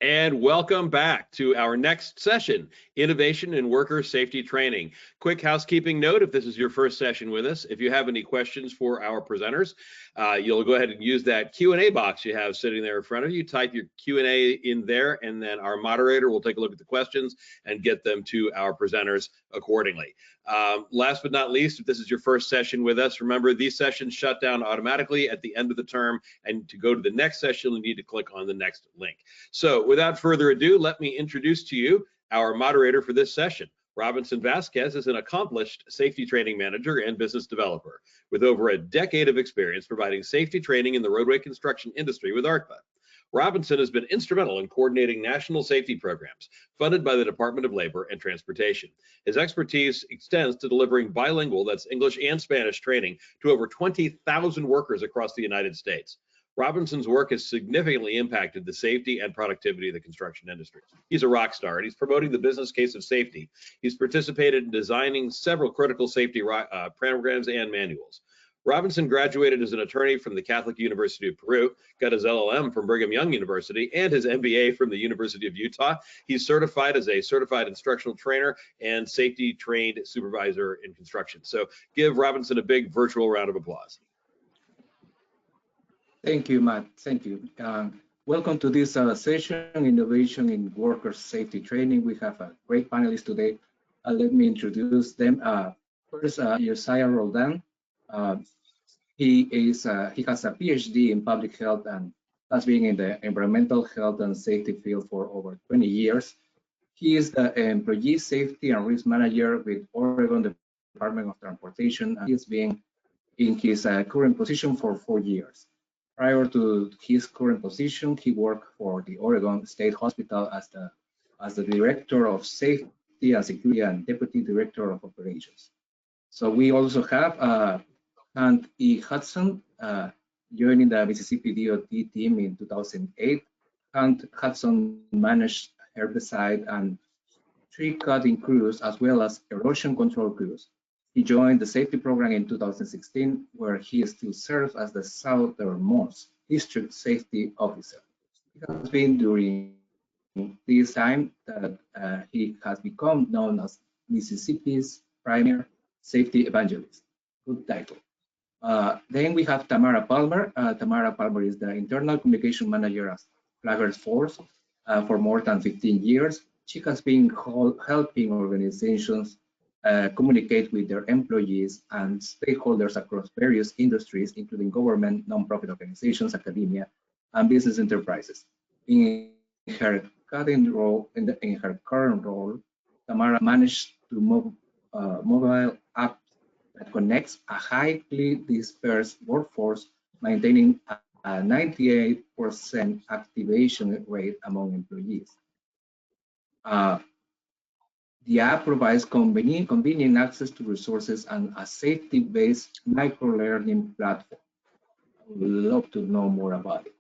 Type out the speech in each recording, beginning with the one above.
And welcome back to our next session, Innovation in Worker Safety Training. Quick housekeeping note, if this is your first session with us, if you have any questions for our presenters, you'll go ahead and use that Q&A box you have sitting there in front of you. Type your Q&A in there, and then our moderator will take a look at the questions and get them to our presenters accordingly. Last but not least, if this is your first session with us, remember these sessions shut down automatically at the end of the term, and to go to the next session, you need to click on the next link. So without further ado, let me introduce to you our moderator for this session. Robinson Vasquez is an accomplished safety training manager and business developer with over a decade of experience providing safety training in the roadway construction industry with ARTBA. Robinson has been instrumental in coordinating national safety programs funded by the Department of Labor and Transportation. His expertise extends to delivering bilingual, that's English and Spanish, training to over 20,000 workers across the United States. Robinson's work has significantly impacted the safety and productivity of the construction industry. He's a rock star, and he's promoting the business case of safety. He's participated in designing several critical safety programs and manuals. Robinson graduated as an attorney from the Catholic University of Peru, got his LLM from Brigham Young University, and his MBA from the University of Utah. He's certified as a certified instructional trainer and safety trained supervisor in construction. So give Robinson a big virtual round of applause. Thank you, Matt. Thank you. Welcome to this session, Innovation in Worker Safety Training. We have a great panelists today. Let me introduce them. First, Josiah Roldan. He has a PhD in public health and has been in the environmental health and safety field for over 20 years. He is the Employee Safety and Risk Manager with Oregon Department of Transportation, and he has been in his current position for 4 years. Prior to his current position, he worked for the Oregon State Hospital as the Director of Safety and Security and Deputy Director of Operations. So we also have Hunt E. Hudson joining the Mississippi DOT team in 2008. Hudson managed herbicide and tree cutting crews as well as erosion control crews. He joined the safety program in 2016, where he still serves as the Southernmost District Safety Officer. It has been during this time that he has become known as Mississippi's premier safety evangelist. Good title. Then we have Tamara Palmer. Tamara Palmer is the Internal Communication Manager at Flaggers Force for more than 15 years. She has been helping organizations communicate with their employees and stakeholders across various industries, including government, nonprofit organizations, academia, and business enterprises. In her current role, Tamara managed to mobile app that connects a highly dispersed workforce, maintaining a 98% activation rate among employees. The app provides convenient access to resources and a safety-based micro-learning platform. I would love to know more about it.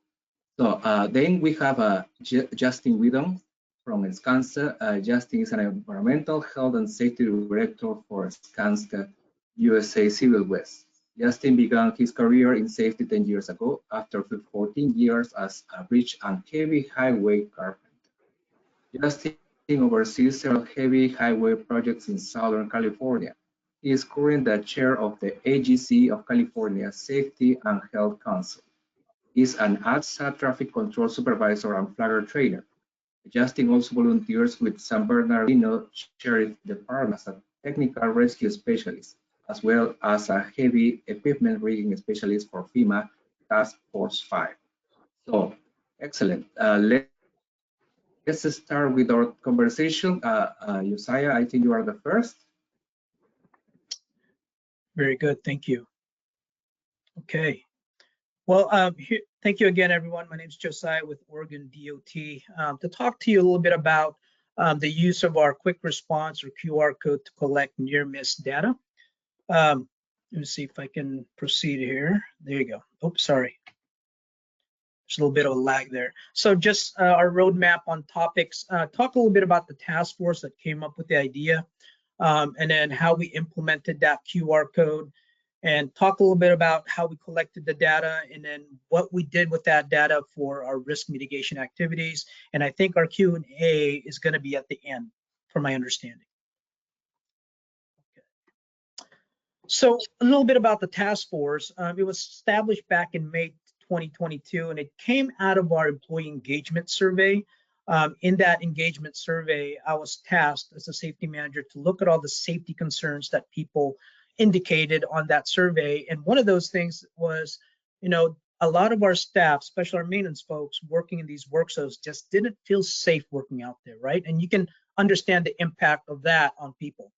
So then we have Justin Widom from Skanska. Justin is an environmental health and safety director for Skanska USA Civil West. Justin began his career in safety 10 years ago after 14 years as a bridge and heavy highway carpenter. Justin oversees several heavy highway projects in Southern California. He is currently the chair of the AGC of California Safety and Health Council. He is an ATSA traffic control supervisor and flagger trainer. Justin also volunteers with San Bernardino Sheriff Department as a technical rescue specialist, as well as a heavy equipment rigging specialist for FEMA Task Force 5. So, excellent. Let's start with our conversation. Josiah, I think you are the first. Very good, thank you. Okay, well, thank you again, everyone. My name is Josiah with Oregon DOT. To talk to you a little bit about the use of our quick response or QR code to collect near-miss data. Let me see if I can proceed here. There you go. Oops, sorry. There's a little bit of a lag there. So just our roadmap on topics, talk a little bit about the task force that came up with the idea, and then how we implemented that QR code, and talk a little bit about how we collected the data and then what we did with that data for our risk mitigation activities. And I think our Q&A is going to be at the end, from my understanding. Okay. So a little bit about the task force. It was established back in May 2022, and it came out of our employee engagement survey. In that engagement survey, I was tasked as a safety manager to look at all the safety concerns that people indicated on that survey. And one of those things was, a lot of our staff, especially our maintenance folks working in these work zones, just didn't feel safe working out there, right? And you can understand the impact of that on people.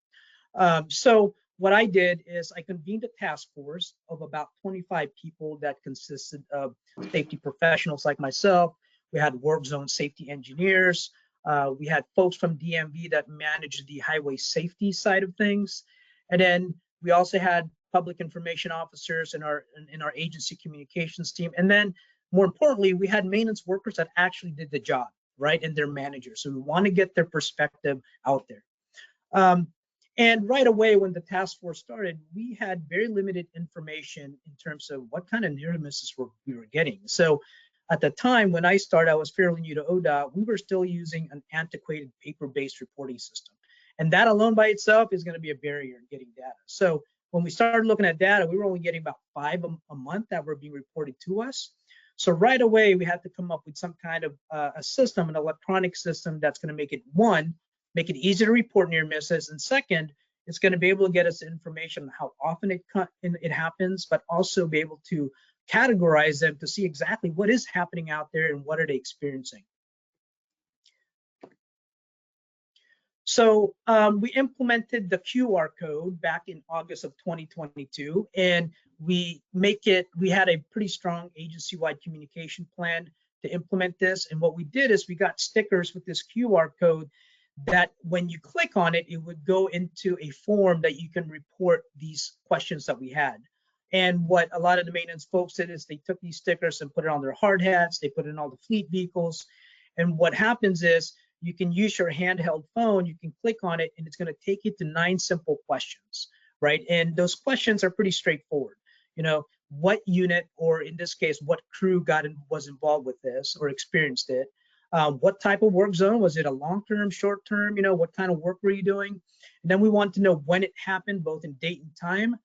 So what I did is I convened a task force of about 25 people that consisted of safety professionals like myself. We had work zone safety engineers. We had folks from DMV that managed the highway safety side of things. And then we also had public information officers in our agency communications team. And then more importantly, we had maintenance workers that actually did the job, right? And their managers. So we want to get their perspective out there. And right away, when the task force started, we had very limited information in terms of what kind of near misses we were getting. So at the time when I started, I was fairly new to ODOT. We were still using an antiquated paper-based reporting system. And that alone by itself is going to be a barrier in getting data. So when we started looking at data, we were only getting about 5 a month that were being reported to us. So right away, we had to come up with some kind of a system, an electronic system that's going to make it, one, make it easy to report near misses, and second, it's going to be able to get us information on how often it happens, but also be able to categorize them to see exactly what is happening out there and what are they experiencing. So we implemented the QR code back in August of 2022, and we had a pretty strong agency-wide communication plan to implement this. And what we did is we got stickers with this QR code that when you click on it, it would go into a form that you can report these questions that we had. And what a lot of the maintenance folks did is they took these stickers and put it on their hard hats, they put it in all the fleet vehicles. And what happens is you can use your handheld phone, you can click on it, and it's going to take you to 9 simple questions, right? And those questions are pretty straightforward. What unit, or in this case, what crew was involved with this or experienced it? What type of work zone? Was it a long-term, short-term? What kind of work were you doing? And then we want to know when it happened, both in date and time.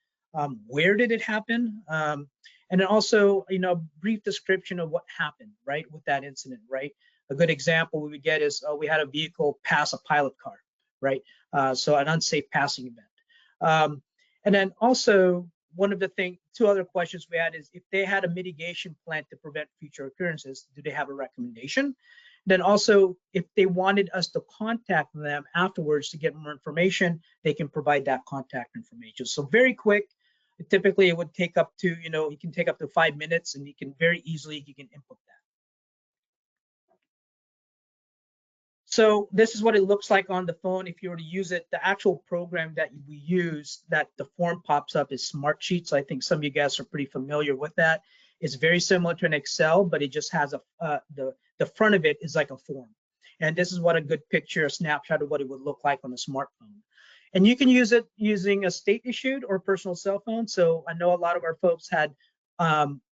Where did it happen? And then also, a brief description of what happened, right, with that incident, right? A good example we would get is we had a vehicle pass a pilot car, right? So an unsafe passing event. And then also, two other questions we had is if they had a mitigation plan to prevent future occurrences, do they have a recommendation? Then also, if they wanted us to contact them afterwards to get more information, they can provide that contact information. So very quick. Typically, it would take up to, it can take up to 5 minutes, and you can very easily, input that. So this is what it looks like on the phone. If you were to use it, the actual program that we use, that the form pops up, is Smartsheets. I think some of you guys are pretty familiar with that. It's very similar to an Excel, but it just has the front of it is like a form. And this is what a good picture, a snapshot of what it would look like on a smartphone. And you can use it using a state issued or personal cell phone. So I know a lot of our folks had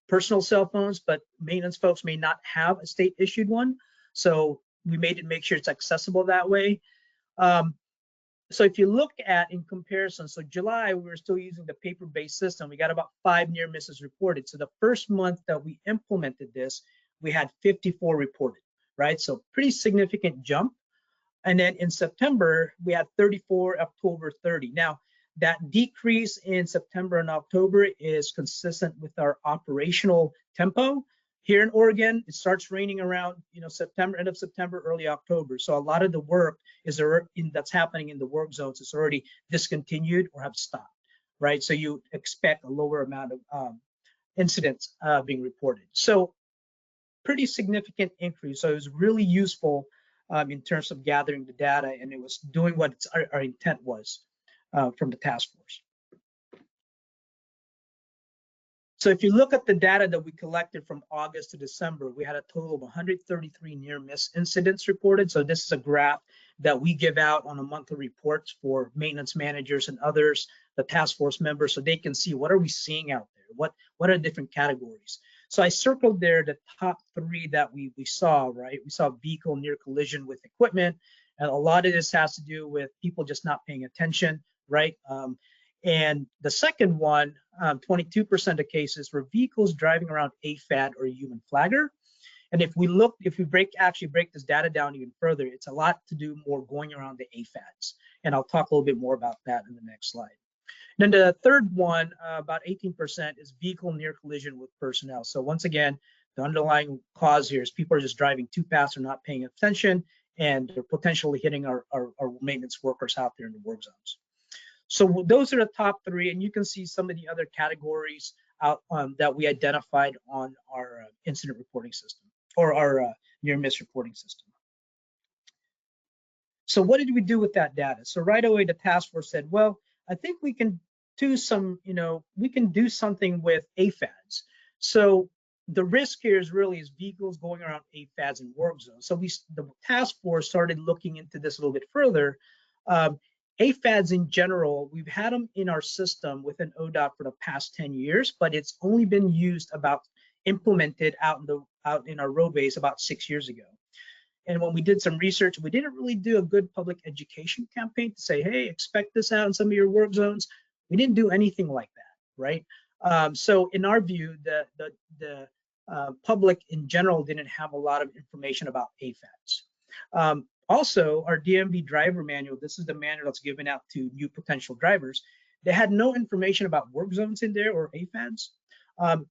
personal cell phones, but maintenance folks may not have a state issued one. So we make sure it's accessible that way. So if you look at in comparison, so July, we were still using the paper-based system. We got about 5 near misses reported. So the first month that we implemented this, we had 54 reported, right? So pretty significant jump. And then in September, we had 34, October 30. Now, that decrease in September and October is consistent with our operational tempo. Here in Oregon, it starts raining around, September, end of September, early October. So a lot of the work that's happening in the work zones is already discontinued or have stopped, right? So you expect a lower amount of incidents being reported. So pretty significant increase. So it was really useful in terms of gathering the data, and it was doing what our intent was from the task force. So if you look at the data that we collected from August to December, we had a total of 133 near miss incidents reported. So this is a graph that we give out on a monthly reports for maintenance managers and others the task force members so they can see what are we seeing out there, what are different categories. So I circled there the top 3 that we saw, right? We saw vehicle near collision with equipment, and a lot of this has to do with people just not paying attention, right? And the second one, 22% of cases were vehicles driving around AFAD or human flagger. And if we actually break this data down even further, it's a lot to do more going around the AFADs. And I'll talk a little bit more about that in the next slide. Then the third one, about 18%, is vehicle near collision with personnel. So once again, the underlying cause here is people are just driving too fast or not paying attention, and they're potentially hitting our maintenance workers out there in the work zones. So those are the top 3, and you can see some of the other categories out that we identified on our incident reporting system, or our near miss reporting system. So what did we do with that data? So right away, the task force said, well, I think we can do we can do something with AFADs. So the risk here is vehicles going around AFADs and work zones. So the task force started looking into this a little bit further. AFADs in general, we've had them in our system within ODOT for the past 10 years, but it's only been implemented out in our roadways about 6 years ago. And when we did some research, we didn't really do a good public education campaign to say, hey, expect this out in some of your work zones. We didn't do anything like that, right? So in our view, the public in general didn't have a lot of information about AFADs. Also, our DMV driver manual, this is the manual that's given out to new potential drivers. They had no information about work zones in there or AFADs.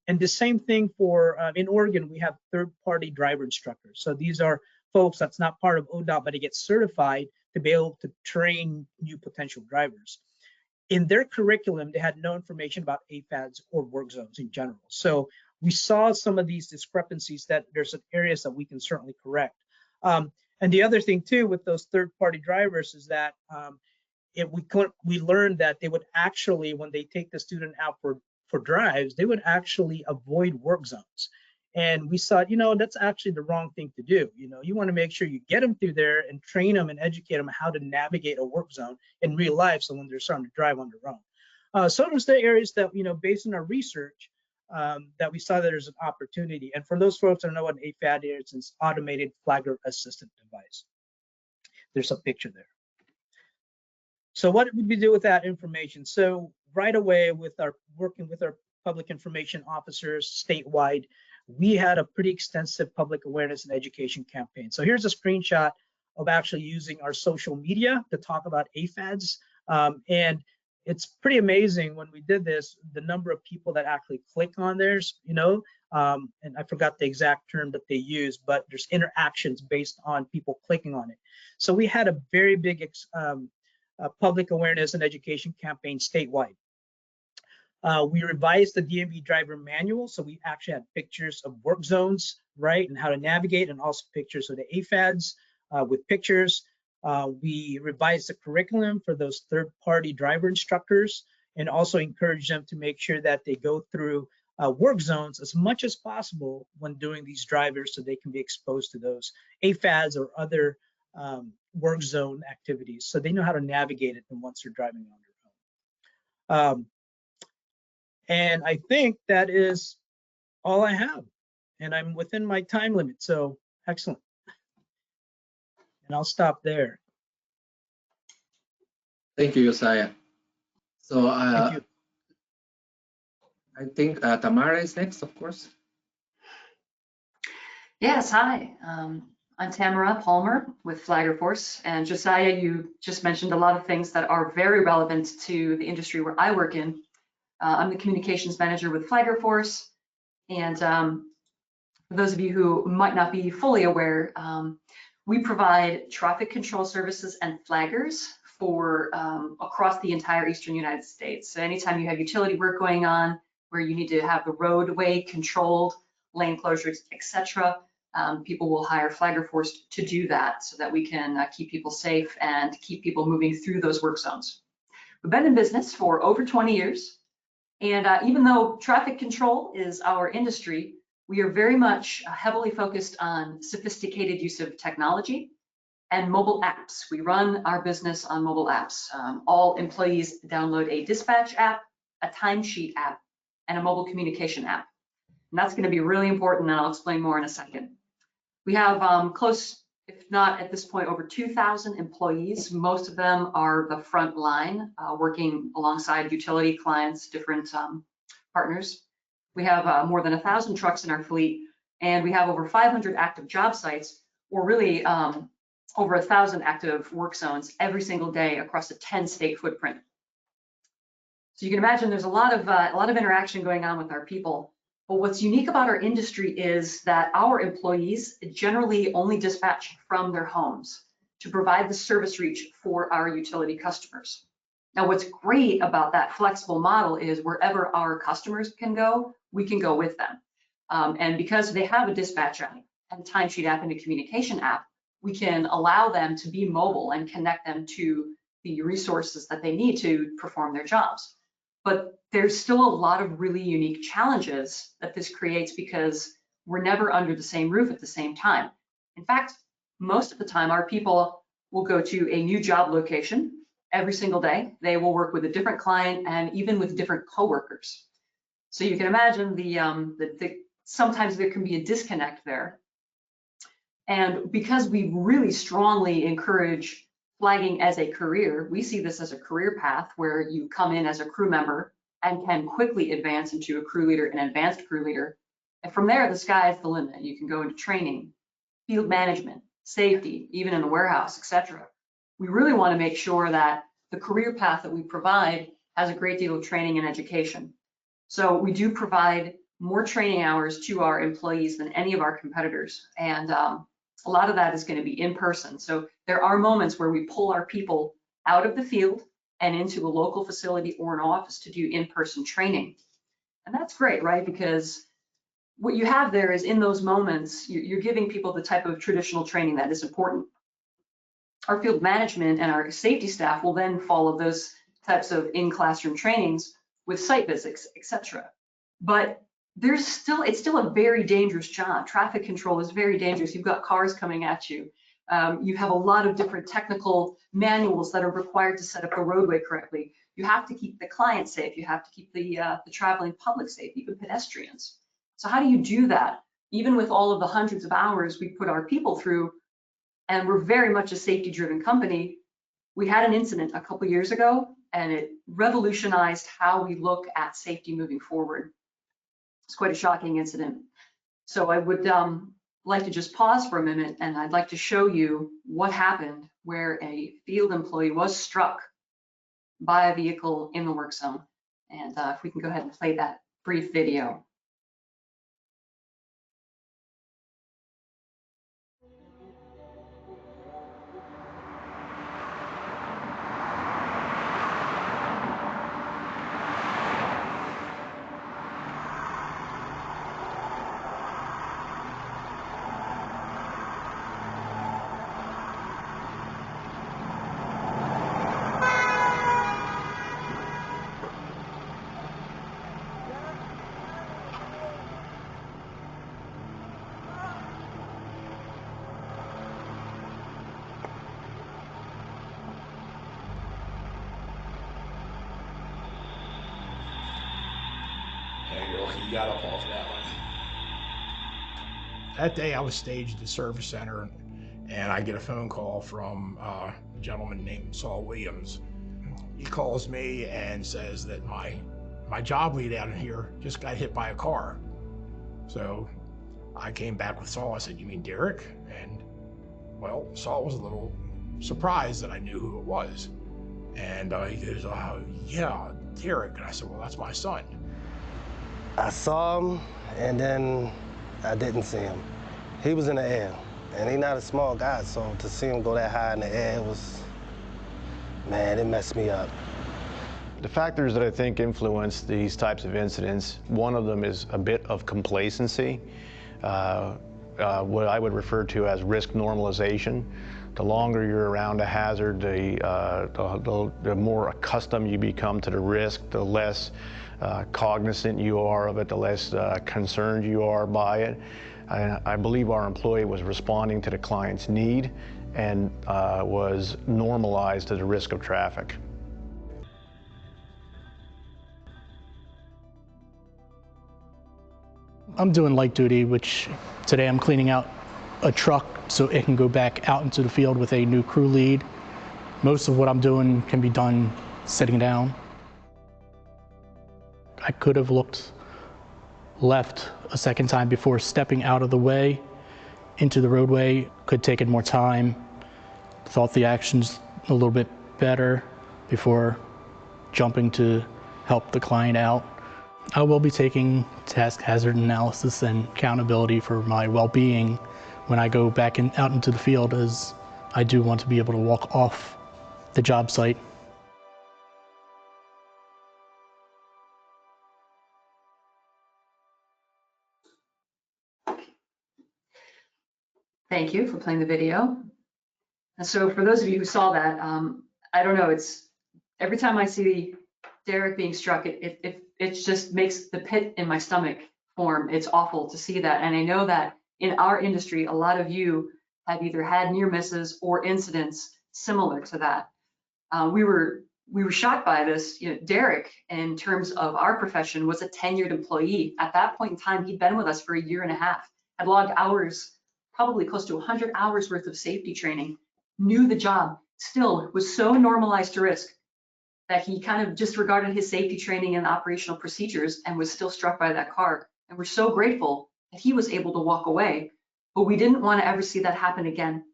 And the same thing for, in Oregon, we have third-party driver instructors. So these are folks that's not part of ODOT, but they get certified to be able to train new potential drivers. In their curriculum, they had no information about AFADs or work zones in general. So we saw some of these discrepancies that there's some areas that we can certainly correct. And the other thing too with those third-party drivers is that we learned that they would actually, when they take the student out for drives, they would actually avoid work zones. And we thought, that's actually the wrong thing to do. You want to make sure you get them through there and train them and educate them how to navigate a work zone in real life. So when they're starting to drive on their own. So those are the areas that, based on our research, that we saw that there's an opportunity. And for those folks that don't know what an AFAD is, it's an automated flagger assistant device. There's a picture there. So what did we do with that information? So right away, working with our public information officers statewide, we had a pretty extensive public awareness and education campaign. So here's a screenshot of actually using our social media to talk about AFADs. And it's pretty amazing when we did this, the number of people that actually click on theirs, and I forgot the exact term that they use, but there's interactions based on people clicking on it. So we had a very big public awareness and education campaign statewide. We revised the DMV driver manual, so we actually had pictures of work zones, right, and how to navigate, and also pictures of the AFADs with pictures. We revised the curriculum for those third-party driver instructors, and also encouraged them to make sure that they go through work zones as much as possible when doing these drivers, so they can be exposed to those AFADs or other work zone activities, so they know how to navigate it once they're driving on their own. And I think that is all I have, and I'm within my time limit, so excellent. And I'll stop there. Thank you, Josiah. So Thank you. I think Tamara is next, of course. Yes, hi. I'm Tamara Palmer with Flagger Force, and Josiah, you just mentioned a lot of things that are very relevant to the industry where I work in. I'm the communications manager with Flagger Force, and for those of you who might not be fully aware, we provide traffic control services and flaggers for across the entire eastern United States. So anytime you have utility work going on where you need to have the roadway controlled, lane closures, etc., people will hire Flagger Force to do that so that we can keep people safe and keep people moving through those work zones. We've been in business for over 20 years. And even though traffic control is our industry, we are very much heavily focused on sophisticated use of technology and mobile apps. We run our business on mobile apps. All employees download a dispatch app, a timesheet app, and a mobile communication app. And that's going to be really important, and I'll explain more in a second. We have close, if not at this point, over 2,000 employees. Most of them are the front line, working alongside utility clients, different partners. We have more than 1,000 trucks in our fleet, and we have over 500 active job sites, or really over 1,000 active work zones every single day across a 10-state footprint. So you can imagine there's a lot of interaction going on with our people. But what's unique about our industry is that our employees generally only dispatch from their homes to provide the service reach for our utility customers. Now, what's great about that flexible model is wherever our customers can go, we can go with them. And because they have a dispatch app and timesheet app and a communication app, we can allow them to be mobile and connect them to the resources that they need to perform their jobs. But there's still a lot of really unique challenges that this creates because we're never under the same roof at the same time. In fact, most of the time, our people will go to a new job location every single day. They will work with a different client and even with different coworkers. So you can imagine sometimes there can be a disconnect there. And because we really strongly encourage flagging as a career, we see this as a career path where you come in as a crew member and can quickly advance into a crew leader and advanced crew leader. And from there, the sky is the limit. You can go into training, field management, safety, even in the warehouse, etc. We really want to make sure that the career path that we provide has a great deal of training and education. So we do provide more training hours to our employees than any of our competitors. And a lot of that is going to be in person. So there are moments where we pull our people out of the field and into a local facility or an office to do in-person training. And that's great, right? Because what you have there is in those moments, you're giving people the type of traditional training that is important. Our field management and our safety staff will then follow those types of in-classroom trainings with site visits, etc. But it's still a very dangerous job. Traffic control is very dangerous. You've got cars coming at you. You have a lot of different technical manuals that are required to set up the roadway correctly. You have to keep the client safe. You have to keep the traveling public safe, even pedestrians. So how do you do that? Even with all of the hundreds of hours we put our people through, and we're very much a safety-driven company, we had an incident a couple years ago, and it revolutionized how we look at safety moving forward. It's quite a shocking incident. So I would like to just pause for a minute, and I'd like to show you what happened where a field employee was struck by a vehicle in the work zone. And if we can go ahead and play that brief video. You got up off that one. That day I was staged at the service center and I get a phone call from a gentleman named Saul Williams. He calls me and says that my job lead out in here just got hit by a car. So I came back with Saul. I said, "You mean Derek?" And well, Saul was a little surprised that I knew who it was. And he goes, "Oh, yeah, Derek." And I said, "Well, that's my son." I saw him, and then I didn't see him. He was in the air, and he's not a small guy, so to see him go that high in the air was, man, it messed me up. The factors that I think influence these types of incidents, one of them is a bit of complacency, what I would refer to as risk normalization. The longer you're around a hazard, the more accustomed you become to the risk, the less cognizant you are of it, the less concerned you are by it. I believe our employee was responding to the client's need, and was normalized to the risk of traffic. I'm doing light duty, which today I'm cleaning out a truck so it can go back out into the field with a new crew lead. Most of what I'm doing can be done sitting down. I could have looked left a second time before stepping out of the way into the roadway, could take it more time, thought the actions a little bit better before jumping to help the client out. I will be taking task hazard analysis and accountability for my well-being when I go back out into the field, as I do want to be able to walk off the job site. Thank you for playing the video. And so for those of you who saw that, I don't know, it's every time I see Derek being struck, it just makes the pit in my stomach form. It's awful to see that. And I know that in our industry, a lot of you have either had near misses or incidents similar to that. We were shocked by this. You know, Derek, in terms of our profession, was a tenured employee. At that point in time, he'd been with us for 1.5 years, had logged hours, probably close to 100 hours worth of safety training, knew the job, still was so normalized to risk that he kind of disregarded his safety training and operational procedures and was still struck by that car. And we're so grateful that he was able to walk away, but we didn't want to ever see that happen again.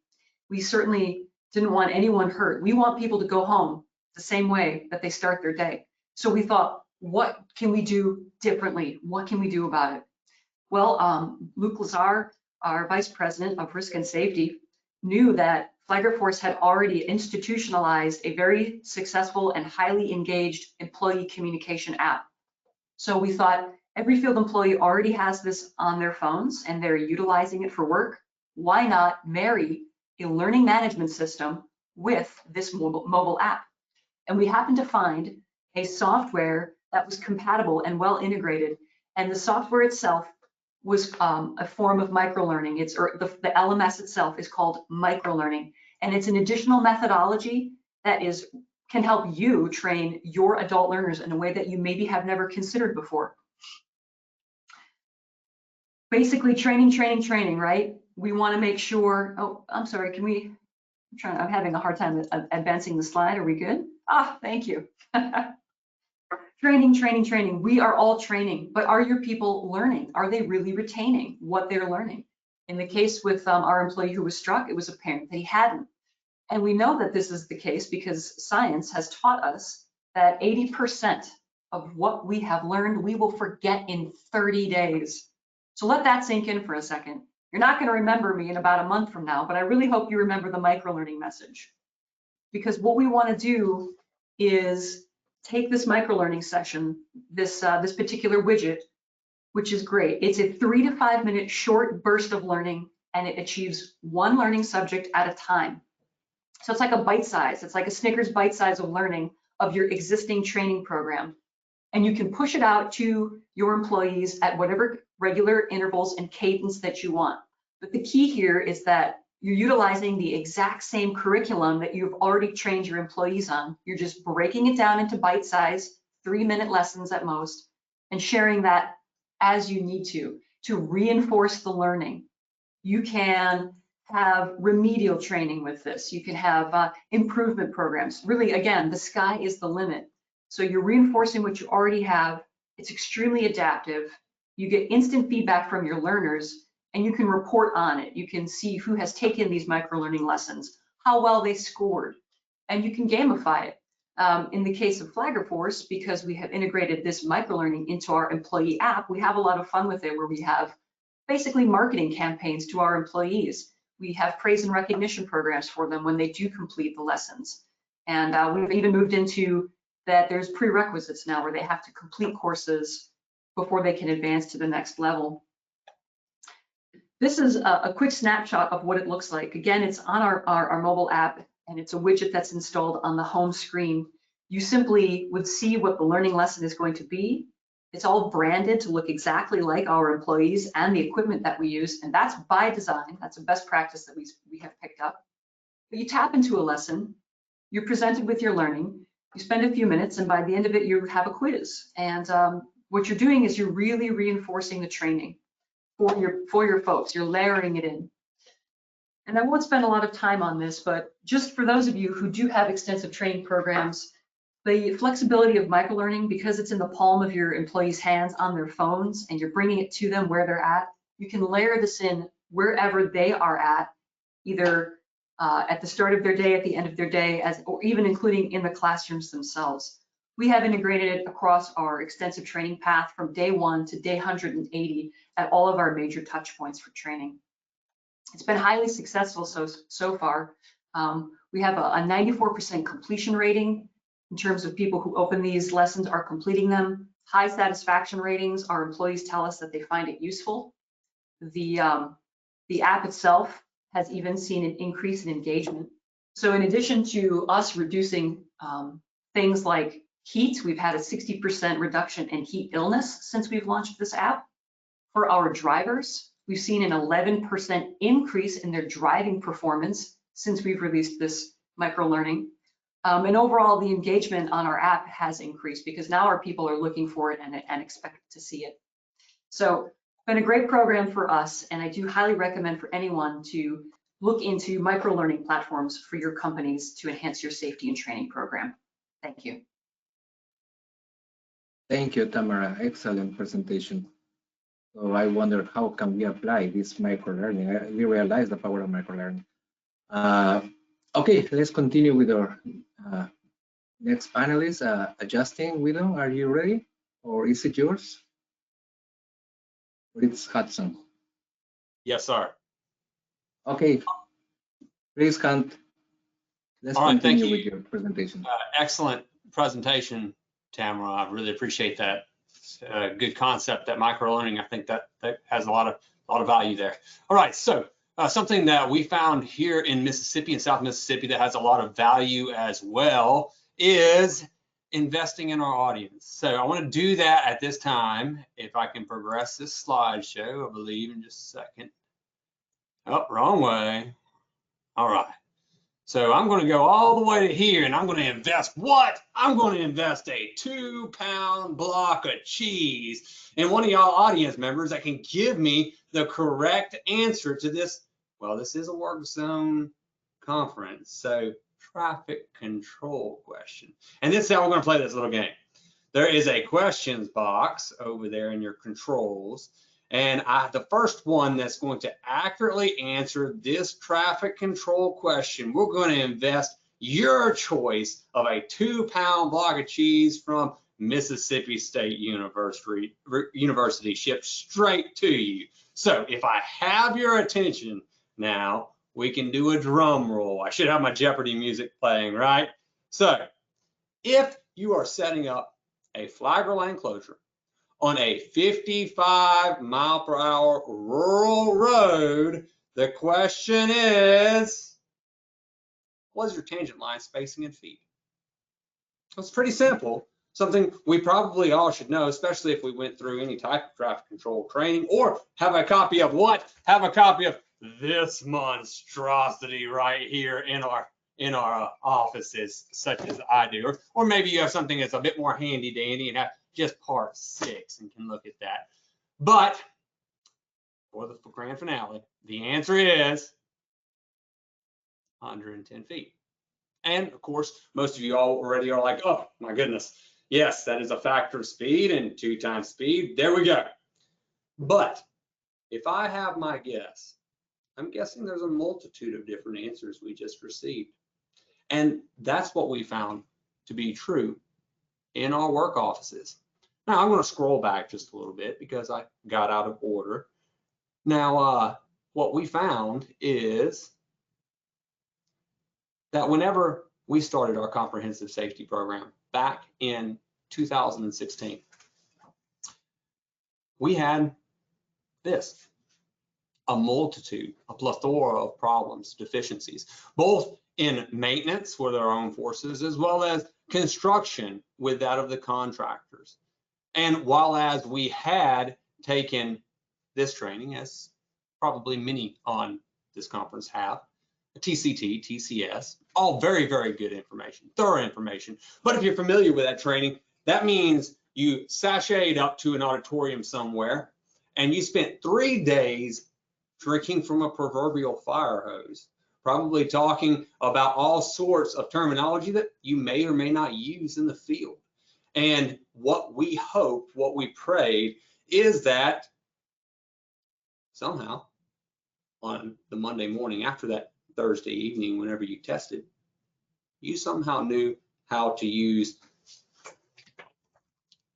We certainly didn't want anyone hurt. We want people to go home the same way that they start their day. So we thought, what can we do differently? What can we do about it? Well, Luke Lazar, our Vice President of Risk and Safety, knew that Flagler Force had already institutionalized a very successful and highly engaged employee communication app. So we thought, every field employee already has this on their phones and they're utilizing it for work. Why not marry a learning management system with this mobile app? And we happened to find a software that was compatible and well integrated. And the software itself was a form of microlearning. The LMS itself is called microlearning, and it's an additional methodology that can help you train your adult learners in a way that you maybe have never considered before. Basically, training, right? We want to make sure. Oh, I'm sorry. I'm having a hard time advancing the slide. Are we good? Ah, thank you. Training. We are all training, but are your people learning? Are they really retaining what they're learning? In the case with our employee who was struck, it was apparent that he hadn't. And we know that this is the case because science has taught us that 80% of what we have learned, we will forget in 30 days. So let that sink in for a second. You're not going to remember me in about a month from now, but I really hope you remember the microlearning message. Because what we want to do is take this microlearning session, this particular widget, which is great. It's a 3 to 5 minute short burst of learning, and it achieves one learning subject at a time. So it's like a bite size. It's like a Snickers bite size of learning of your existing training program. And you can push it out to your employees at whatever regular intervals and cadence that you want. But the key here is that you're utilizing the exact same curriculum that you've already trained your employees on. You're just breaking it down into bite-sized 3-minute lessons at most and sharing that as you need to reinforce the learning. You can have remedial training with this. You can have improvement programs. Really, again, the sky is the limit. So you're reinforcing what you already have. It's extremely adaptive. You get instant feedback from your learners, and you can report on it. You can see who has taken these microlearning lessons, how well they scored, and you can gamify it. In the case of Flagler Force, because we have integrated this microlearning into our employee app, we have a lot of fun with it, where we have basically marketing campaigns to our employees. We have praise and recognition programs for them when they do complete the lessons. And we've even moved into that there's prerequisites now where they have to complete courses before they can advance to the next level. This is a quick snapshot of what it looks like. Again, it's on our mobile app, and it's a widget that's installed on the home screen. You simply would see what the learning lesson is going to be. It's all branded to look exactly like our employees and the equipment that we use, and that's by design. That's a best practice that we have picked up. But you tap into a lesson, you're presented with your learning, you spend a few minutes, and by the end of it, you have a quiz. And what you're doing is you're really reinforcing the training for your folks. You're layering it in. And I won't spend a lot of time on this, but just for those of you who do have extensive training programs, the flexibility of microlearning, because it's in the palm of your employees' hands on their phones and you're bringing it to them where they're at, you can layer this in wherever they are at, either at the start of their day, at the end of their day, or even including in the classrooms themselves. We have integrated it across our extensive training path from day 1 to day 180 at all of our major touch points for training. It's been highly successful so far. We have a 94% completion rating in terms of people who open these lessons are completing them. High satisfaction ratings. Our employees tell us that they find it useful. The app itself has even seen an increase in engagement. So in addition to us reducing things like heat, we've had a 60% reduction in heat illness since we've launched this app. For our drivers, we've seen an 11% increase in their driving performance since we've released this microlearning. And overall, the engagement on our app has increased because now our people are looking for it and expect to see it. So it's been a great program for us, and I do highly recommend for anyone to look into microlearning platforms for your companies to enhance your safety and training program. Thank you. Thank you, Tamara. Excellent presentation. So I wonder how can we apply this microlearning? We realize the power of microlearning. Okay, let's continue with our next panelist. Justin Widow, are you ready? Or is it yours? Or it's Hudson? Yes, sir. Okay, please, Kant. Let's continue with your presentation. Excellent presentation, Tamara. I really appreciate that. Good concept, that microlearning. I think that has a lot of value there. All right, so something that we found here in Mississippi, in South Mississippi, that has a lot of value as well is investing in our audience. So I want to do that at this time. If I can progress this slideshow, I believe, in just a second. Oh, wrong way. All right. So I'm going to go all the way to here, and I'm going to invest what? I'm going to invest a 2-pound block of cheese in one of y'all audience members that can give me the correct answer to this. Well, this is a work zone conference, so traffic control question. And this is how we're going to play this little game. There is a questions box over there in your controls. And the first one that's going to accurately answer this traffic control question, we're going to invest your choice of a 2-pound block of cheese from Mississippi State University shipped straight to you. So if I have your attention now, we can do a drum roll. I should have my Jeopardy music playing, right? So if you are setting up a Flagler lane closure on a 55-mile-per-hour rural road, the question is, what is your tangent line spacing in feet? It's pretty simple, something we probably all should know, especially if we went through any type of traffic control training or have a copy of what? Have a copy of this monstrosity right here in our offices, such as I do, or maybe you have something that's a bit more handy dandy and have just part 6 and can look at that. But for the grand finale, the answer is 110 feet. And of course, most of you already are like, oh my goodness, yes, that is a factor of speed and 2 times speed. There we go. But if I have my guess, I'm guessing there's a multitude of different answers we just received. And that's what we found to be true in our work offices. Now I'm going to scroll back just a little bit because I got out of order. Now, what we found is that whenever we started our comprehensive safety program back in 2016, we had this, a multitude, a plethora of problems, deficiencies, both in maintenance with our own forces as well as construction with that of the contractors. And while as we had taken this training, as probably many on this conference have, TCT, TCS, all very, very good information, thorough information. But if you're familiar with that training, that means you sashayed up to an auditorium somewhere and you spent 3 days drinking from a proverbial fire hose, probably talking about all sorts of terminology that you may or may not use in the field. And what we hoped, what we prayed, is that somehow on the Monday morning after that Thursday evening, whenever you tested, you somehow knew how to use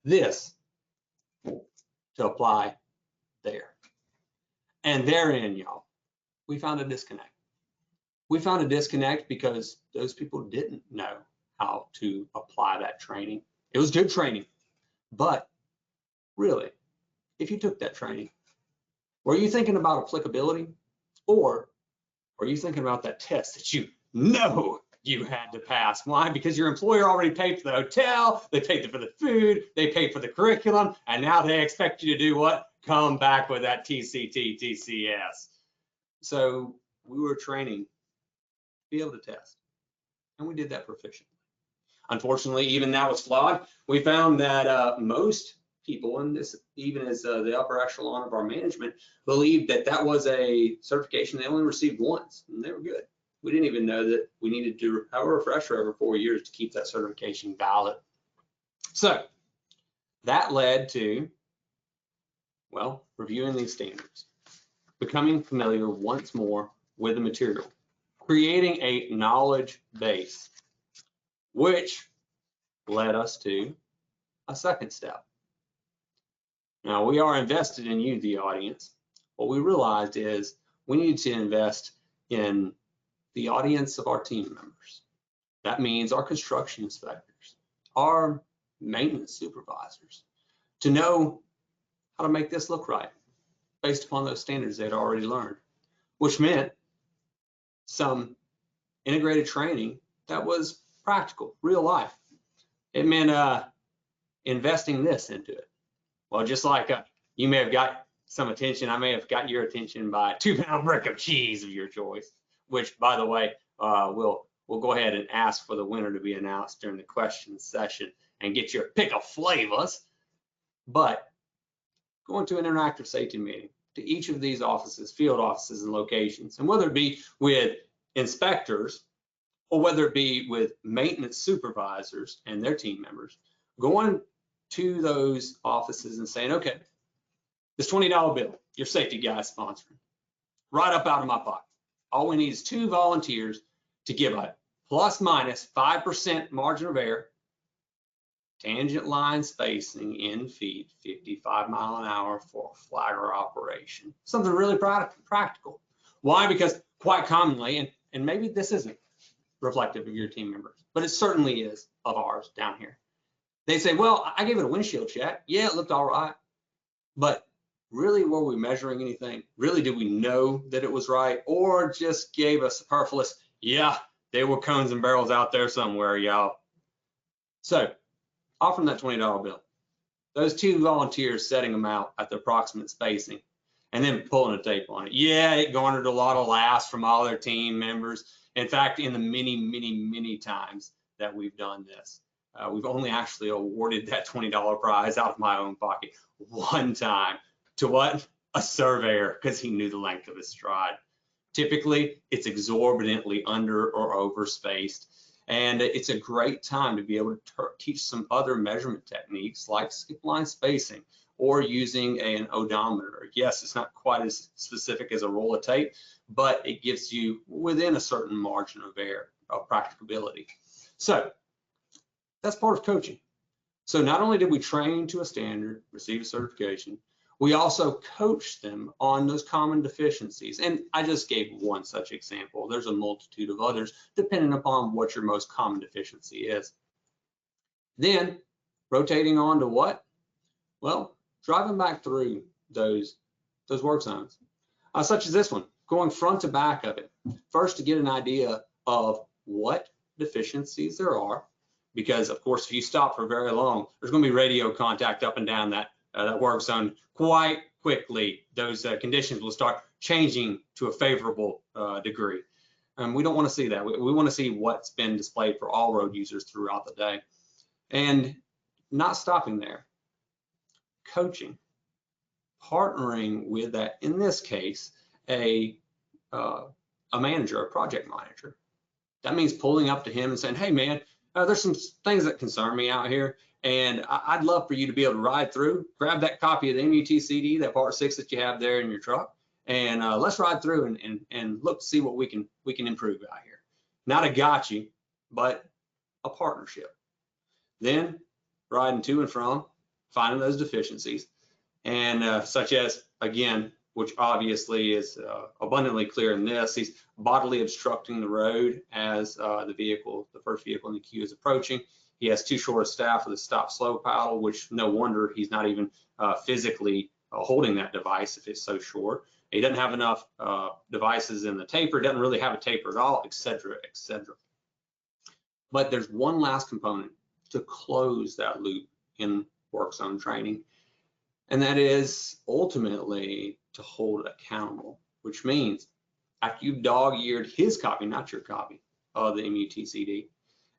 this to apply there. And therein, y'all, we found a disconnect. We found a disconnect because those people didn't know how to apply that training. It was good training, but really, if you took that training, were you thinking about applicability, or are you thinking about that test that you know you had to pass? Why? Because your employer already paid for the hotel, they paid for the food, they paid for the curriculum, and now they expect you to do what? Come back with that TCT, TCS. So we were training to be able to test, and we did that proficiently. Unfortunately, even that was flawed. We found that most people, and this even as the upper echelon of our management, believed that that was a certification they only received once, and they were good. We didn't even know that we needed to have a refresher every 4 years to keep that certification valid. So that led to, well, reviewing these standards, becoming familiar once more with the material, creating a knowledge base, which led us to a second step. Now, we are invested in you, the audience. What we realized is we need to invest in the audience of our team members. That means our construction inspectors, our maintenance supervisors, to know how to make this look right based upon those standards they'd already learned, which meant some integrated training that was practical, real life. It meant investing this into it. Well, just like you may have got some attention, I may have got your attention by a 2-pound brick of cheese of your choice, which, by the way, we'll go ahead and ask for the winner to be announced during the question session and get your pick of flavors. But going to an interactive safety meeting, to each of these offices, field offices and locations, and whether it be with inspectors or whether it be with maintenance supervisors and their team members, going to those offices and saying, okay, this $20 bill, your safety guy is sponsoring, right up out of my pocket. All we need is 2 volunteers to give a plus minus 5% margin of error, tangent line spacing in feet, 55 mile an hour for a flagger operation. Something really practical. Why? Because quite commonly, and maybe this isn't reflective of your team members, but it certainly is of ours down here. They say, well, I gave it a windshield check. Yeah, it looked all right. But really, were we measuring anything? Really, did we know that it was right? Or just gave a superfluous, yeah, there were cones and barrels out there somewhere, y'all. So offering that $20 bill, those 2 volunteers setting them out at the approximate spacing and then pulling a tape on it. Yeah, it garnered a lot of laughs from all their team members. In fact, in the many times that we've done this, we've only actually awarded that $20 prize out of my own pocket one time to what? A surveyor, because he knew the length of his stride. Typically, it's exorbitantly under or over spaced. And it's a great time to be able to teach some other measurement techniques like skip line spacing or using an odometer. Yes, it's not quite as specific as a roll of tape, but it gives you within a certain margin of error of practicability. So that's part of coaching. So not only did we train to a standard, receive a certification, we also coached them on those common deficiencies. And I just gave one such example. There's a multitude of others depending upon what your most common deficiency is. Then rotating on to what? Well, driving back through those work zones, such as this one, going front to back of it. First, to get an idea of what deficiencies there are, because of course, if you stop for very long, there's going to be radio contact up and down that work zone. Quite quickly, those conditions will start changing to a favorable degree. And we don't want to see that. We want to see what's been displayed for all road users throughout the day. And not stopping there, coaching, partnering with that, in this case, a manager, a project manager. That means pulling up to him and saying, hey man, there's some things that concern me out here, and I'd love for you to be able to ride through, grab that copy of the MUTCD, that part 6 that you have there in your truck, and let's ride through and look to see what we can improve out here. Not a gotcha, but a partnership. Then riding to and from, finding those deficiencies, and such as, again, which obviously is abundantly clear in this, he's bodily obstructing the road as the first vehicle in the queue is approaching. He has too short a staff with a stop slow paddle, which no wonder he's not even physically holding that device if it's so short. He doesn't have enough devices in the taper, doesn't really have a taper at all, et cetera, et cetera. But there's one last component to close that loop in work zone training, and that is ultimately to hold accountable, which means after you've dog-eared his copy, not your copy of the MUTCD,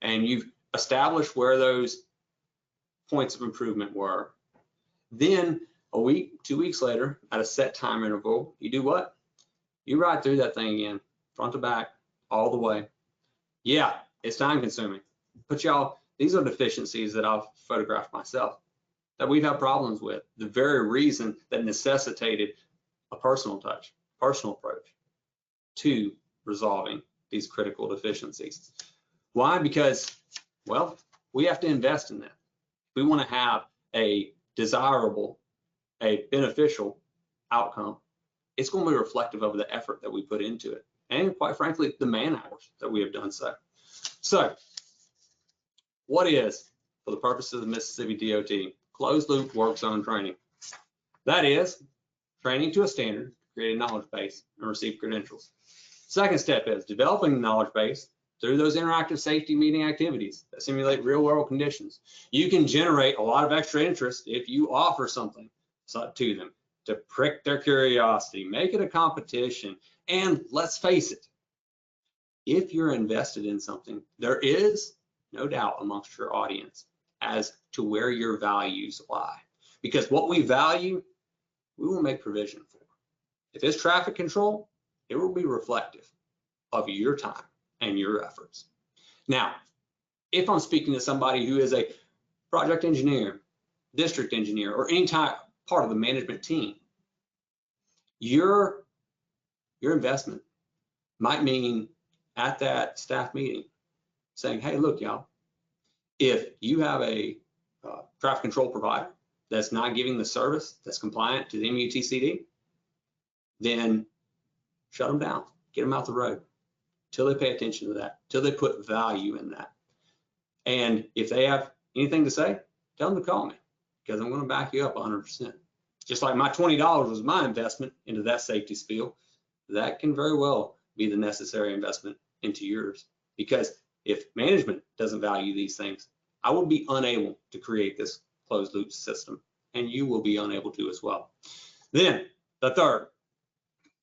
and you've established where those points of improvement were, then a week, 2 weeks later, at a set time interval, you do what? You ride through that thing again, front to back, all the way. Yeah, it's time consuming, but y'all, these are deficiencies that I've photographed myself, that we've had problems with, the very reason that necessitated a personal touch, personal approach to resolving these critical deficiencies. Why? Because, well, we have to invest in that. We want to have a desirable, a beneficial outcome. It's going to be reflective of the effort that we put into it, and quite frankly, the man hours that we have done so. So, what is, for the purposes of the Mississippi DOT, closed loop work zone training? That is training to a standard, create a knowledge base, and receive credentials. Second step is developing the knowledge base through those interactive safety meeting activities that simulate real world conditions. You can generate a lot of extra interest if you offer something to them to prick their curiosity, make it a competition. And let's face it, if you're invested in something, there is no doubt amongst your audience as to where your values lie. Because what we value, we will make provision for. If it's traffic control, it will be reflective of your time and your efforts. Now, if I'm speaking to somebody who is a project engineer, district engineer, or any type part of the management team, your investment might mean at that staff meeting saying, hey, look, y'all, if you have a traffic control provider that's not giving the service that's compliant to the MUTCD, then shut them down, get them out the road till they pay attention to that, till they put value in that. And if they have anything to say, tell them to call me, because I'm going to back you up 100%. Just like my $20 was my investment into that safety spiel, that can very well be the necessary investment into yours. Because if management doesn't value these things, I will be unable to create this closed loop system, and you will be unable to as well. Then the third,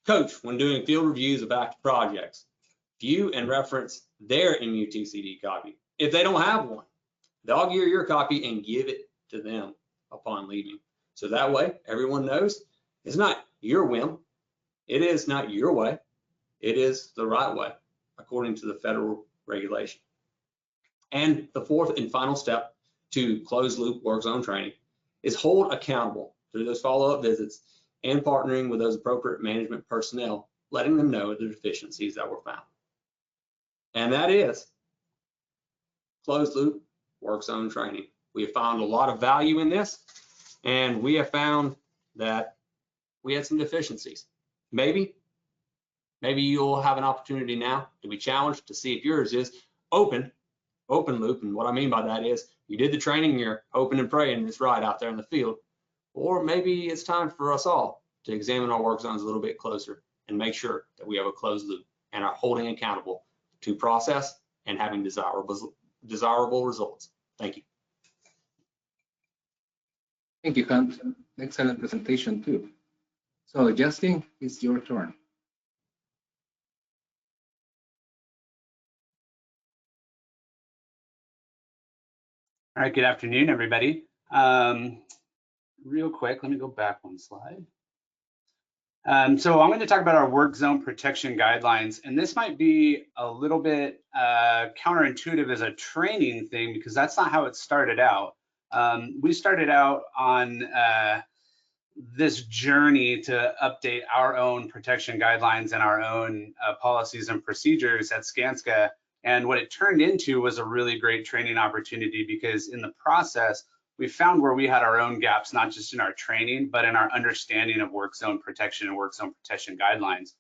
coach when doing field reviews of active projects, view and reference their MUTCD copy. If they don't have one, dog-ear your copy and give it to them upon leaving. So that way, everyone knows it's not your whim. It is not your way. It is the right way, according to the federal regulation. And the fourth and final step to closed loop work zone training is hold accountable through those follow-up visits and partnering with those appropriate management personnel, letting them know the deficiencies that were found. And that is closed loop work zone training. We have found a lot of value in this, and we have found that we had some deficiencies. Maybe you'll have an opportunity now to be challenged to see if yours is open loop. And what I mean by that is you did the training, you're hoping and praying it's right out there in the field. Or maybe it's time for us all to examine our work zones a little bit closer and make sure that we have a closed loop and are holding accountable to process and having desirable results. Thank you. Thank you, Hunt. Excellent presentation too. So Justin, it's your turn. All right, good afternoon, everybody. Real quick, let me go back one slide. So I'm going to talk about our work zone protection guidelines, and this might be a little bit counterintuitive as a training thing because that's not how it started out. We started out on this journey to update our own protection guidelines and our own policies and procedures at Skanska. And what it turned into was a really great training opportunity because in the process, we found where we had our own gaps, not just in our training, but in our understanding of work zone protection and work zone protection guidelines.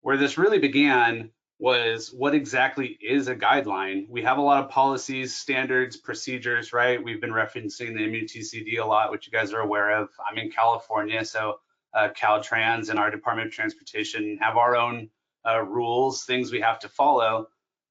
Where this really began was what exactly is a guideline? We have a lot of policies, standards, procedures, right? We've been referencing the MUTCD a lot, which you guys are aware of. I'm in California, so Caltrans and our Department of Transportation have our own rules, things we have to follow.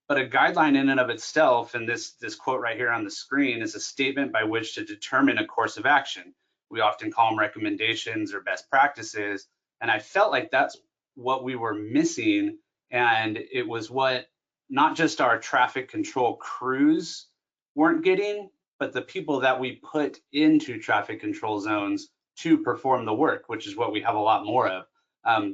But a guideline in and of itself, and this quote right here on the screen, is a statement by which to determine a course of action. We often call them recommendations or best practices. And I felt like that's what we were missing. And it was what not just our traffic control crews weren't getting, but the people that we put into traffic control zones to perform the work, which is what we have a lot more of.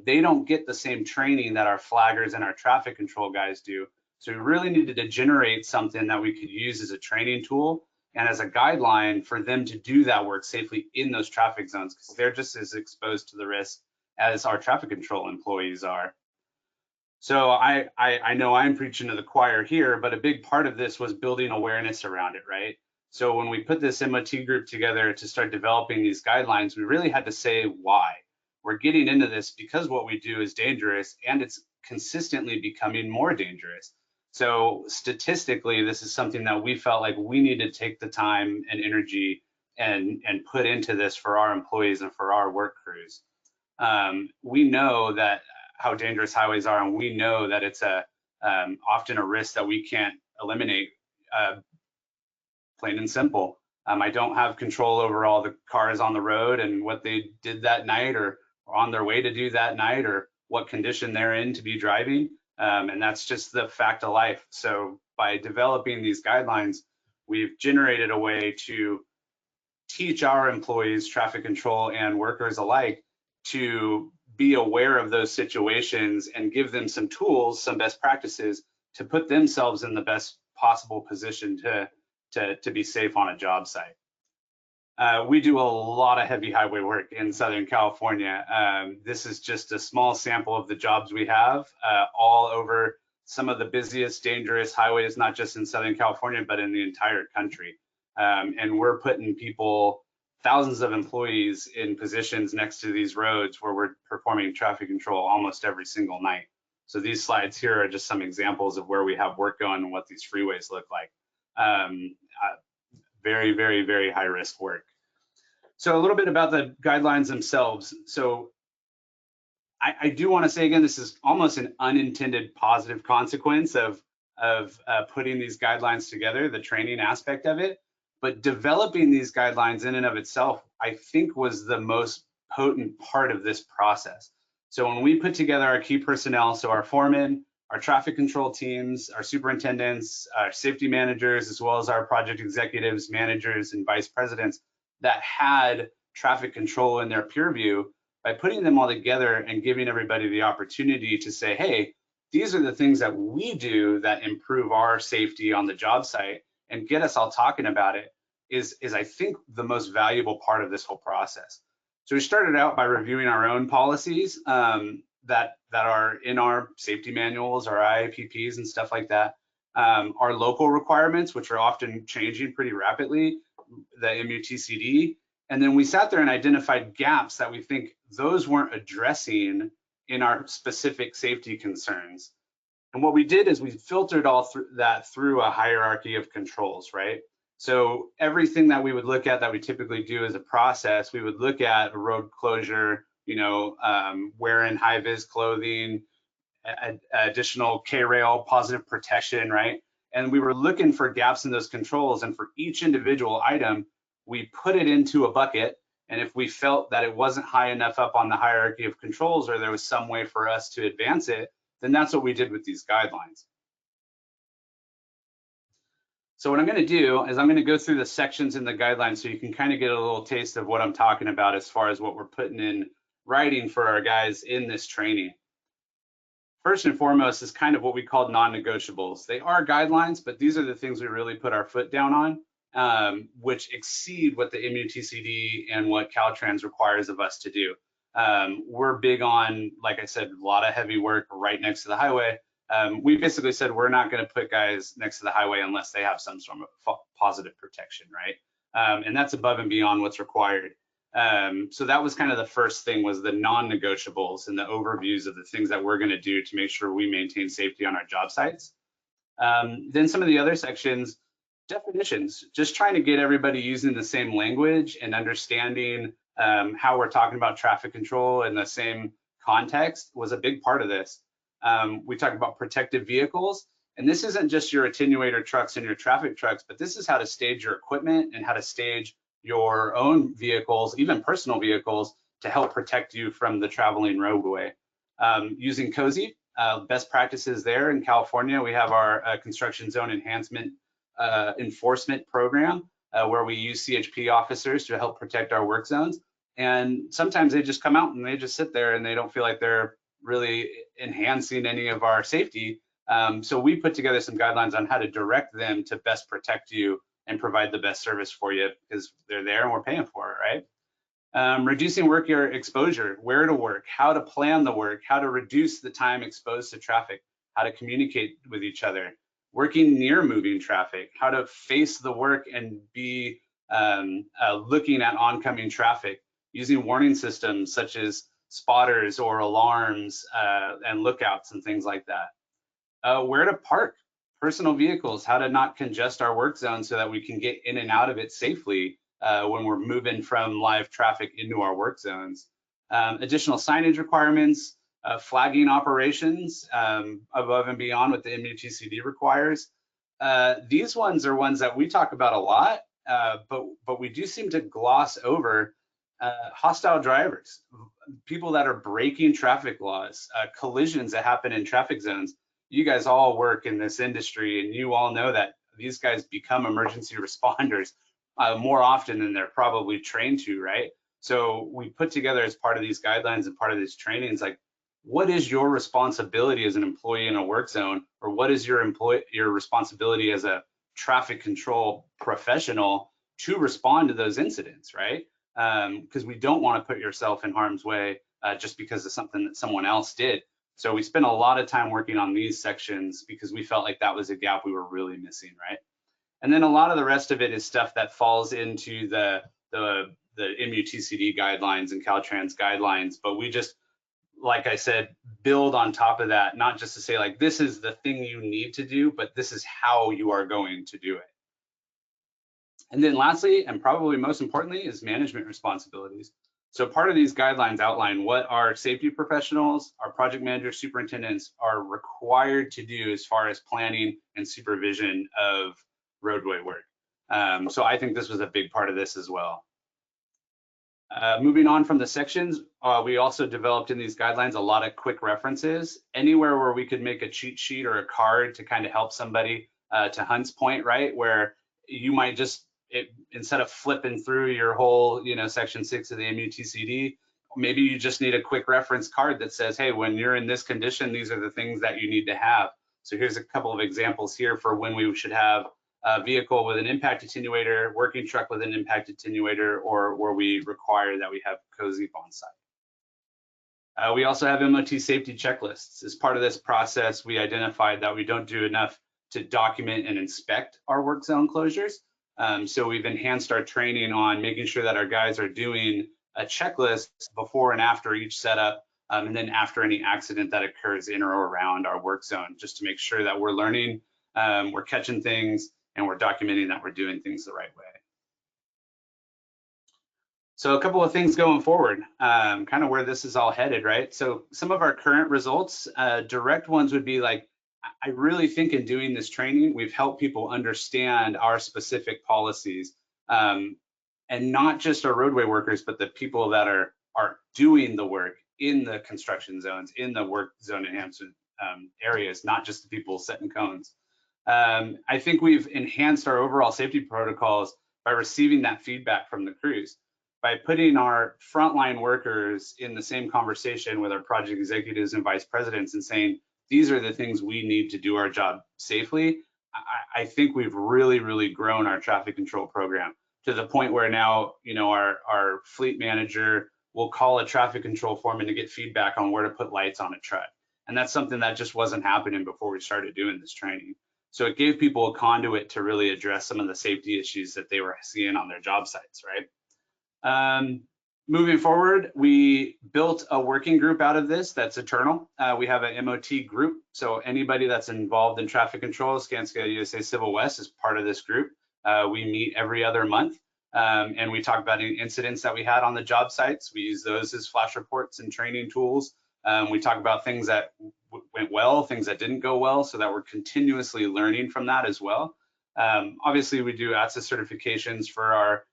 They don't get the same training that our flaggers and our traffic control guys do. So we really needed to generate something that we could use as a training tool and as a guideline for them to do that work safely in those traffic zones because they're just as exposed to the risk as our traffic control employees are. So I know I'm preaching to the choir here, but a big part of this was building awareness around it, right? So when we put this MOT group together to start developing these guidelines, we really had to say why. We're getting into this because what we do is dangerous and it's consistently becoming more dangerous. So statistically, this is something that we felt like we need to take the time and energy and put into this for our employees and for our work crews. We know that how dangerous highways are, and we know that it's often a risk that we can't eliminate, plain and simple. I don't have control over all the cars on the road and what they did that night or on their way to do that night or what condition they're in to be driving. And that's just the fact of life. So by developing these guidelines, we've generated a way to teach our employees, traffic control and workers alike, to be aware of those situations and give them some tools, some best practices to put themselves in the best possible position to be safe on a job site. We do a lot of heavy highway work in Southern California. This is just a small sample of the jobs we have all over some of the busiest, dangerous highways, not just in Southern California, but in the entire country. And we're putting people, thousands of employees in positions next to these roads where we're performing traffic control almost every single night. So these slides here are just some examples of where we have work going and what these freeways look like. Very, very, very high risk work. So a little bit about the guidelines themselves. So I do want to say again, this is almost an unintended positive consequence of putting these guidelines together, the training aspect of it. But developing these guidelines in and of itself, I think was the most potent part of this process. So when we put together our key personnel, so our foremen, our traffic control teams, our superintendents, our safety managers, as well as our project executives, managers, and vice presidents that had traffic control in their peer view, by putting them all together and giving everybody the opportunity to say, hey, these are the things that we do that improve our safety on the job site and get us all talking about it is I think the most valuable part of this whole process. So we started out by reviewing our own policies that are in our safety manuals, our IAPPs and stuff like that. Our local requirements, which are often changing pretty rapidly, the MUTCD. And then we sat there and identified gaps that we think those weren't addressing in our specific safety concerns. And what we did is we filtered all through a hierarchy of controls, right? So everything that we would look at that we typically do as a process, we would look at road closure, wearing high-vis clothing, additional K-rail, positive protection, right? And we were looking for gaps in those controls, and for each individual item, we put it into a bucket, and if we felt that it wasn't high enough up on the hierarchy of controls or there was some way for us to advance it, then that's what we did with these guidelines. So what I'm going to do is I'm going to go through the sections in the guidelines so you can kind of get a little taste of what I'm talking about as far as what we're putting in writing for our guys in this training. First and foremost is kind of what we call non-negotiables. They are guidelines, but these are the things we really put our foot down on, which exceed what the MUTCD and what Caltrans requires of us to do. We're big on, like I said, a lot of heavy work right next to the highway. We basically said we're not going to put guys next to the highway unless they have some sort of positive protection, right? And that's above and beyond what's required. So that was kind of the first thing, was the non-negotiables and the overviews of the things that we're going to do to make sure we maintain safety on our job sites. Then some of the other sections, definitions, just trying to get everybody using the same language and understanding how we're talking about traffic control in the same context was a big part of this. We talk about protective vehicles, and this isn't just your attenuator trucks and your traffic trucks, but this is how to stage your equipment and how to stage your own vehicles, even personal vehicles, to help protect you from the traveling roadway. Using COSI, best practices there in California, we have our construction zone enhancement enforcement program where we use CHP officers to help protect our work zones. And sometimes they just come out and they just sit there and they don't feel like they're really enhancing any of our safety. So we put together some guidelines on how to direct them to best protect you and provide the best service for you, because they're there and we're paying for it, right? Reducing work exposure, where to work, how to plan the work, how to reduce the time exposed to traffic, how to communicate with each other, working near moving traffic, how to face the work and be looking at oncoming traffic, using warning systems such as spotters or alarms and lookouts and things like that. Where to park personal vehicles, how to not congest our work zone so that we can get in and out of it safely when we're moving from live traffic into our work zones. Additional signage requirements, flagging operations above and beyond what the MUTCD requires. These ones are ones that we talk about a lot, but we do seem to gloss over hostile drivers, people that are breaking traffic laws, collisions that happen in traffic zones. You guys all work in this industry and you all know that these guys become emergency responders more often than they're probably trained to, right? So we put together as part of these guidelines and part of these trainings, like, what is your responsibility as an employee in a work zone, or what is your responsibility as a traffic control professional to respond to those incidents, right? Because we don't want to put yourself in harm's way just because of something that someone else did. So we spent a lot of time working on these sections because we felt like that was a gap we were really missing, right? And then a lot of the rest of it is stuff that falls into the MUTCD guidelines and Caltrans guidelines, but we just, like I said, build on top of that, not just to say like, this is the thing you need to do, but this is how you are going to do it. And then lastly, and probably most importantly, is management responsibilities. So part of these guidelines outline what our safety professionals, our project managers, superintendents are required to do as far as planning and supervision of roadway work. So I think this was a big part of this as well. Moving on from the sections, we also developed in these guidelines a lot of quick references. Anywhere where we could make a cheat sheet or a card to kind of help somebody, to Hunt's point, right, where you might just, instead of flipping through your whole, section 6 of the MUTCD, maybe you just need a quick reference card that says, hey, when you're in this condition, these are the things that you need to have. So here's a couple of examples here for when we should have a vehicle with an impact attenuator, working truck with an impact attenuator, or where we require that we have COSI on site. We also have MOT safety checklists. As part of this process, we identified that we don't do enough to document and inspect our work zone closures. So we've enhanced our training on making sure that our guys are doing a checklist before and after each setup, and then after any accident that occurs in or around our work zone, just to make sure that we're learning, we're catching things, and we're documenting that we're doing things the right way. So a couple of things going forward, kind of where this is all headed, right? So some of our current results, direct ones would be like, I really think in doing this training, we've helped people understand our specific policies, and not just our roadway workers, but the people that are doing the work in the construction zones, in the work zone enhancement areas, not just the people setting cones. I think we've enhanced our overall safety protocols by receiving that feedback from the crews, by putting our frontline workers in the same conversation with our project executives and vice presidents and saying, these are the things we need to do our job safely. I think we've really grown our traffic control program to the point where now, you know, our fleet manager will call a traffic control foreman to get feedback on where to put lights on a truck. And that's something that just wasn't happening before we started doing this training. So it gave people a conduit to really address some of the safety issues that they were seeing on their job sites, right? Moving forward, we built a working group out of this that's eternal. We have an MOT group. So anybody that's involved in traffic control, Skanska USA Civil West is part of this group. We meet every other month and we talk about any incidents that we had on the job sites. We use those as flash reports and training tools. We talk about things that went well, things that didn't go well, so that we're continuously learning from that as well. Obviously, we do ATSA certifications for our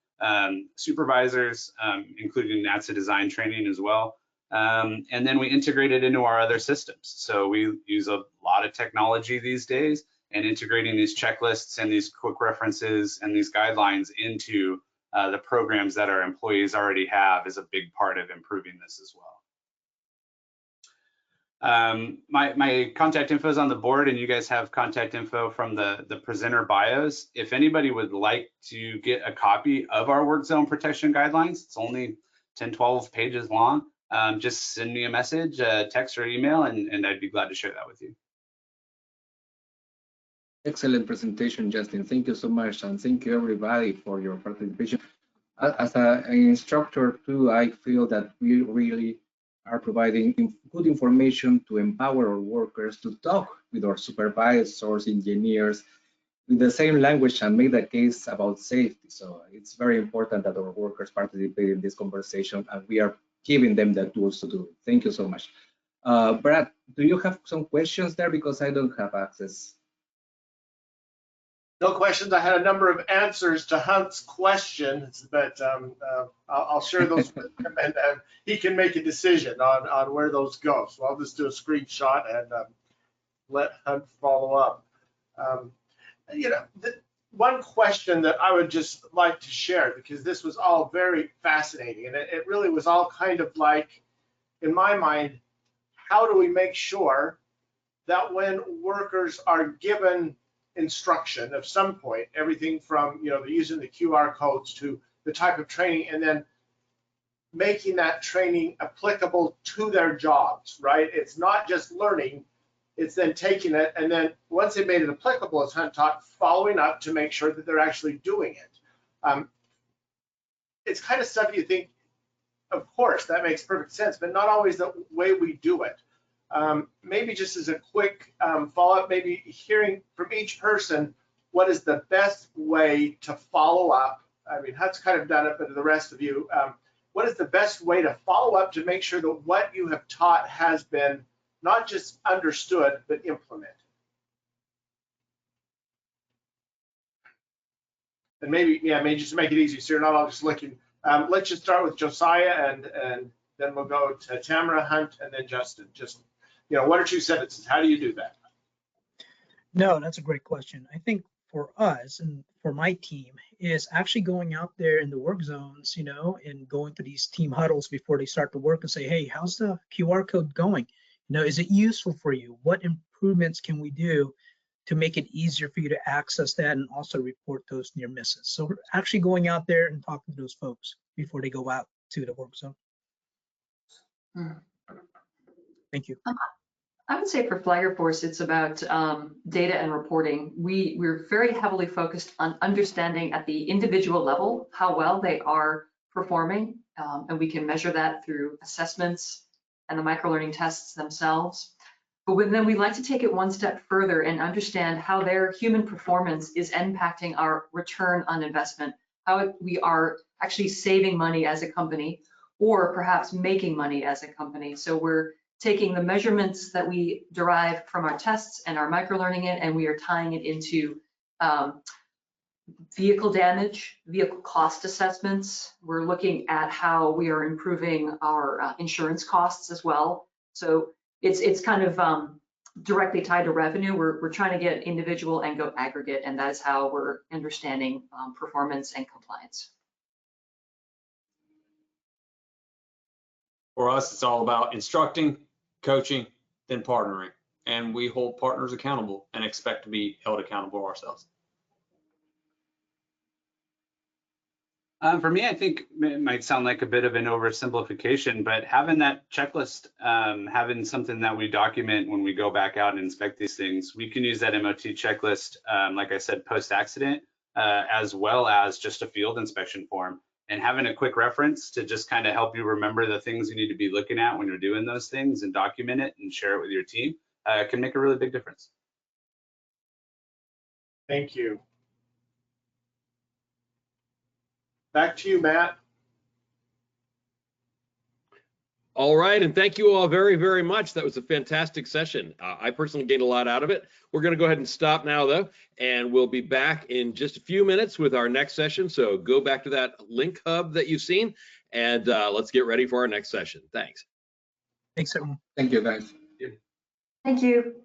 supervisors, including ATSA design training as well. And then we integrate it into our other systems. So we use a lot of technology these days, and integrating these checklists and these quick references and these guidelines into the programs that our employees already have is a big part of improving this as well. My contact info is on the board, and you guys have contact info from the presenter bios. If anybody would like to get a copy of our work zone protection guidelines, it's only 10-12 pages long. Just send me a message, text or email, and I'd be glad to share that with you. Excellent presentation, Justin. Thank you so much, and thank you everybody for your participation. As an instructor too, I feel that we really are providing good information to empower our workers to talk with our supervisors, engineers, with the same language and make the case about safety. So it's very important that our workers participate in this conversation, and we are giving them the tools to do it. Thank you so much. Brad, do you have some questions there? Because I don't have access. No questions. I had a number of answers to Hunt's questions, but I'll share those with him, and he can make a decision on where those go. So I'll just do a screenshot and let Hunt follow up. You know, one question that I would just like to share, because this was all very fascinating, and it really was all kind of like, in my mind, how do we make sure that when workers are given instruction of some point, everything from, you know, using the QR codes to the type of training, and then making that training applicable to their jobs, right? It's not just learning, it's then taking it, and then once they made it applicable, as Hunt taught, following up to make sure that they're actually doing it. It's kind of stuff you think, of course, that makes perfect sense, but not always the way we do it. Maybe just as a quick follow-up, maybe hearing from each person, what is the best way to follow up? I mean, Hunt's kind of done it, but the rest of you, what is the best way to follow up to make sure that what you have taught has been not just understood, but implemented? And maybe, yeah, maybe just to make it easy, so you're not all just looking. Let's just start with Josiah, and then we'll go to Tamara, Hunt, and then Justin. Just, you know, 1 or 2 sentences. How do you do that? No, that's a great question. I think for us and for my team is actually going out there in the work zones, you know, and going to these team huddles before they start to work and say, hey, how's the QR code going? You know, is it useful for you? What improvements can we do to make it easier for you to access that and also report those near misses? So we're actually going out there and talking to those folks before they go out to the work zone. Thank you. I would say for Flagger Force, it's about data and reporting. We're very heavily focused on understanding at the individual level how well they are performing, and we can measure that through assessments and the microlearning tests themselves. But then we like to take it one step further and understand how their human performance is impacting our return on investment, how we are actually saving money as a company, or perhaps making money as a company. So we're taking the measurements that we derive from our tests and our microlearning it, and we are tying it into vehicle damage, vehicle cost assessments. We're looking at how we are improving our insurance costs as well. So it's kind of directly tied to revenue. We're trying to get individual and go aggregate, and that is how we're understanding performance and compliance. For us, it's all about instructing, coaching, then partnering. And we hold partners accountable and expect to be held accountable ourselves. For me, I think it might sound like a bit of an oversimplification, but having that checklist, having something that we document when we go back out and inspect these things, we can use that MOT checklist, like I said, post-accident, as well as just a field inspection form. And having a quick reference to just kind of help you remember the things you need to be looking at when you're doing those things and document it and share it with your team can make a really big difference. Thank you. Back to you, Matt. All right, and thank you all very, very much. That was a fantastic session. I personally gained a lot out of it. We're going to go ahead and stop now, though, and we'll be back in just a few minutes with our next session. So go back to that link hub that you've seen, and let's get ready for our next session. Thanks. Thanks, everyone. Thank you, guys. Thank you.